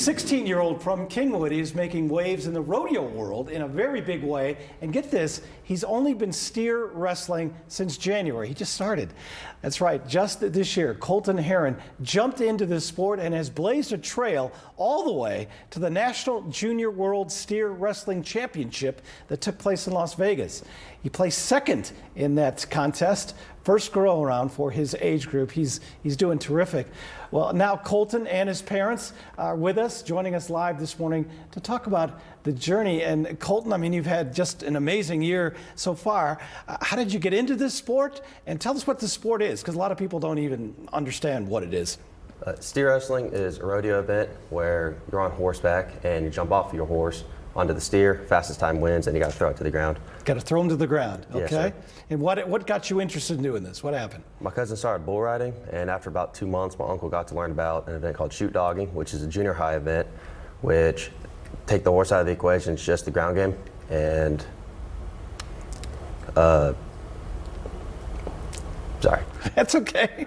16-year-old from Kingwood is making waves in the rodeo world in a very big way. And get this, he's only been steer wrestling since January. He just started. That's right, just this year, Colton Heron jumped into this sport and has blazed a trail all the way to the National Junior World Steer Wrestling Championship that took place in Las Vegas. He placed second in that contest, first go around for his age group. He's doing terrific. Well, now Colton and his parents are with us, joining us live this morning to talk about the journey. And Colton, I mean, you've had just an amazing year so far. How did you get into this sport? And tell us what the sport is, because a lot of people don't even understand what it is. Steer wrestling is a rodeo event where you're on horseback and you jump off your horse onto the steer, fastest time wins, and you got to throw it to the ground. Got to throw him to the ground, okay? Yes, sir. And what got you interested in doing this? What happened? My cousin started bull riding, and after about 2 months, my uncle got to learn about an event called shoot dogging, which is a junior high event, which take the horse out of the equation, it's just the ground game. And sorry. That's okay.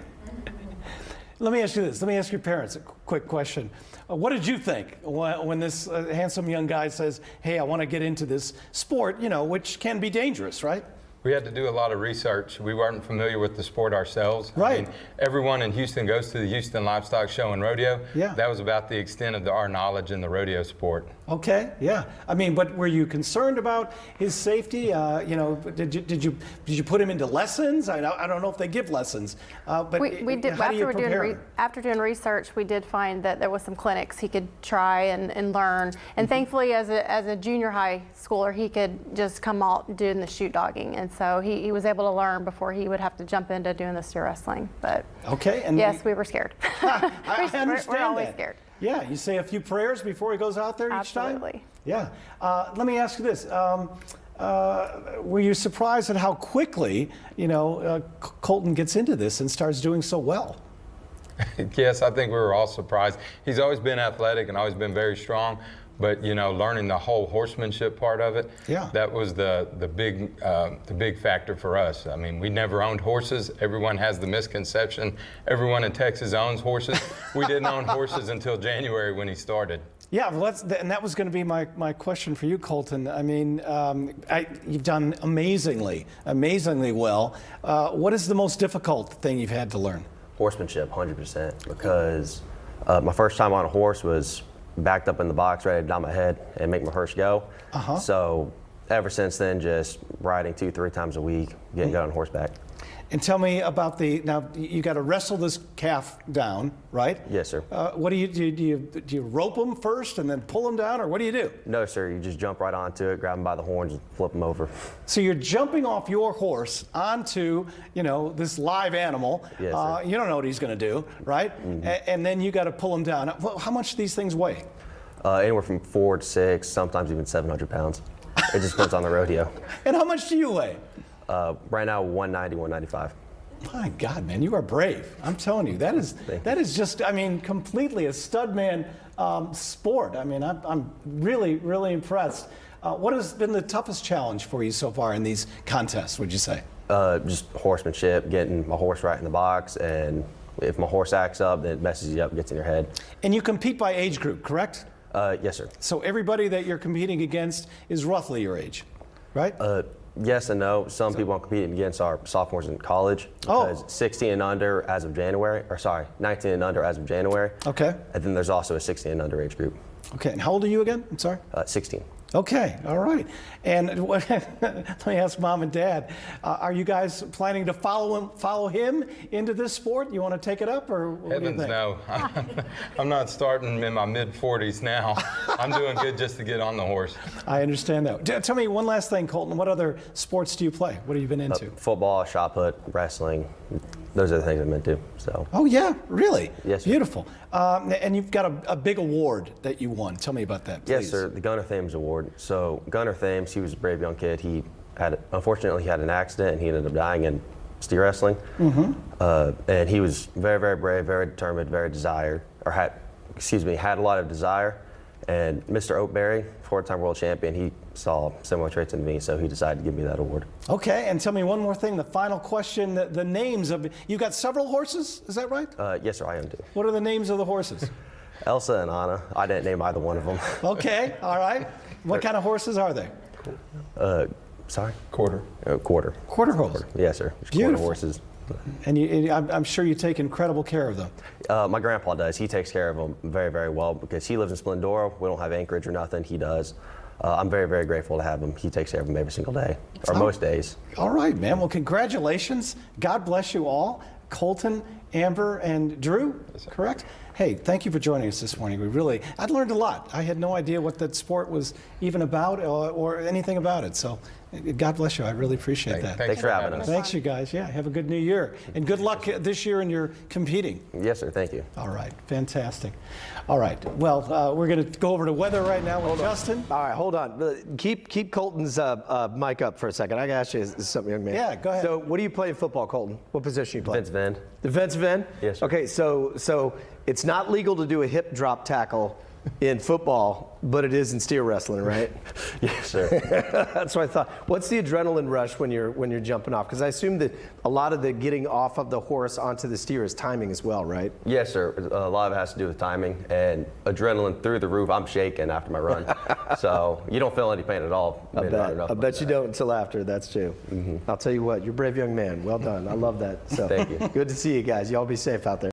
Let me ask you this. Let me ask your parents a quick question. What did you think when this handsome young guy says, hey, I want to get into this sport, you know, which can be dangerous, right? We had to do a lot of research. We weren't familiar with the sport ourselves. Right. I mean, everyone in Houston goes to the Houston Livestock Show and Rodeo. Yeah. That was about the extent of our knowledge in the rodeo sport. Okay, yeah. I mean, but were you concerned about his safety? You know, did you put him into lessons? I don't know if they give lessons. But we did. how do you prepare him? After doing research, we did find that there was some clinics he could try and learn. And thankfully, as a junior high schooler, he could just come out doing the shoot dogging, and so he was able to learn before he would have to jump into doing the steer wrestling. But okay, and yes, we were scared. I understand we're always that. scared. Yeah, you say a few prayers before he goes out there each time? Absolutely. Yeah. Let me ask you this. Were you surprised at how quickly, you know, Colton gets into this and starts doing so well? Yes, I think we were all surprised. He's always been athletic and always been very strong. But you know, learning the whole horsemanship part of it, yeah, that was the big factor for us. I mean, we never owned horses. Everyone has the misconception everyone in Texas owns horses. We didn't own horses until January when he started. Yeah, well, and that was going to be my question for you, Colton. I mean, you've done amazingly well. What is the most difficult thing you've had to learn? Horsemanship, 100%, because my first time on a horse was backed up in the box, ready to down my head and make my horse go. So ever since then, just riding 2-3 times a week, getting good on horseback. And tell me about now you got to wrestle this calf down, right? Yes, sir. What do you do? Do you rope him first and then pull him down, or what do you do? No, sir. You just jump right onto it, grab him by the horns, and flip him over. So you're jumping off your horse onto, you know, this live animal. Yes, sir. You don't know what he's going to do, right? And then you got to pull him down. How much do these things weigh? Anywhere from 4 to 6, sometimes even 700 pounds. It just depends on the rodeo. And how much do you weigh? Right now, 190, 195. My God, man, you are brave. I'm telling you, that is just, I mean, completely a studman sport. I mean, I'm really, really impressed. What has been the toughest challenge for you so far in these contests, would you say? Just horsemanship, getting my horse right in the box, and if my horse acts up, then it messes you up, gets in your head. And you compete by age group, correct? Yes, sir. So everybody that you're competing against is roughly your age, right? Yes and no. Some people I'm competing against are sophomores in college. Because 16 and under as of January, or sorry, 19 and under as of January. Okay. And then there's also a 16 and under age group. Okay, and how old are you again? I'm sorry? 16. Okay, all right. And let me ask Mom and Dad, are you guys planning to follow him into this sport? You want to take it up, or what do you think? No. I'm not starting in my mid-40s now. I'm doing good just to get on the horse. I understand that. Tell me one last thing, Colton. What other sports do you play? What have you been into? Football, shot put, wrestling. Those are the things I'm into. So. Oh yeah, really? Yes, sir. Beautiful. And you've got a big award that you won. Tell me about that, please. Yes, sir. The Gunner Thames Award. So Gunner Thames, he was a brave young kid. Unfortunately, he had an accident and he ended up dying in steer wrestling. And he was very, very brave, very determined, very desired, or had a lot of desire. And Mr. Oatberry, 4-time world champion, he saw similar traits in me, so he decided to give me that award. Okay, and tell me one more thing, the final question, the names of, you got several horses, is that right? Yes, sir, I am too. What are the names of the horses? Elsa and Anna. I didn't name either one of them. Okay, all right. What kind of horses are they? Sorry? Quarter. Quarter. Quarter horses. Yes, sir. Just Beautiful. quarter horses. And I'm sure you take incredible care of them. My grandpa does. He takes care of them very, very well because he lives in Splendora. We don't have Anchorage or nothing. He does. I'm very, very grateful to have him. He takes care of them every single day, or most days. All right, man. Well, congratulations. God bless you all. Colton, Amber, and Drew, correct? Hey, thank you for joining us this morning. I'd learned a lot. I had no idea what that sport was even about or anything about it. So God bless you. I really appreciate that. Thanks for having us. Thanks, you guys. Yeah, have a good new year. And good luck this year in your competing. Yes, sir. Thank you. All right, fantastic. All right, well, we're going to go over to weather right now with Justin. All right, hold on. Keep Colton's mic up for a second. I got to ask you something, young man. Yeah, go ahead. So, what do you play in football, Colton? What position you play? Defensive end. Defensive end? Yes, sir. Okay, so it's not legal to do a hip drop tackle in football, but it is in steer wrestling, right? Yes, sir. That's what I thought. What's the adrenaline rush when you're jumping off? Because I assume that a lot of the getting off of the horse onto the steer is timing as well, right? Yes, sir. A lot of it has to do with timing and adrenaline through the roof. I'm shaking after my run, so you don't feel any pain at all. I bet you don't until after. That's true. Mm-hmm. I'll tell you what, you're a brave young man. Well done. I love that. So Thank you. Good to see you guys. Y'all be safe out there.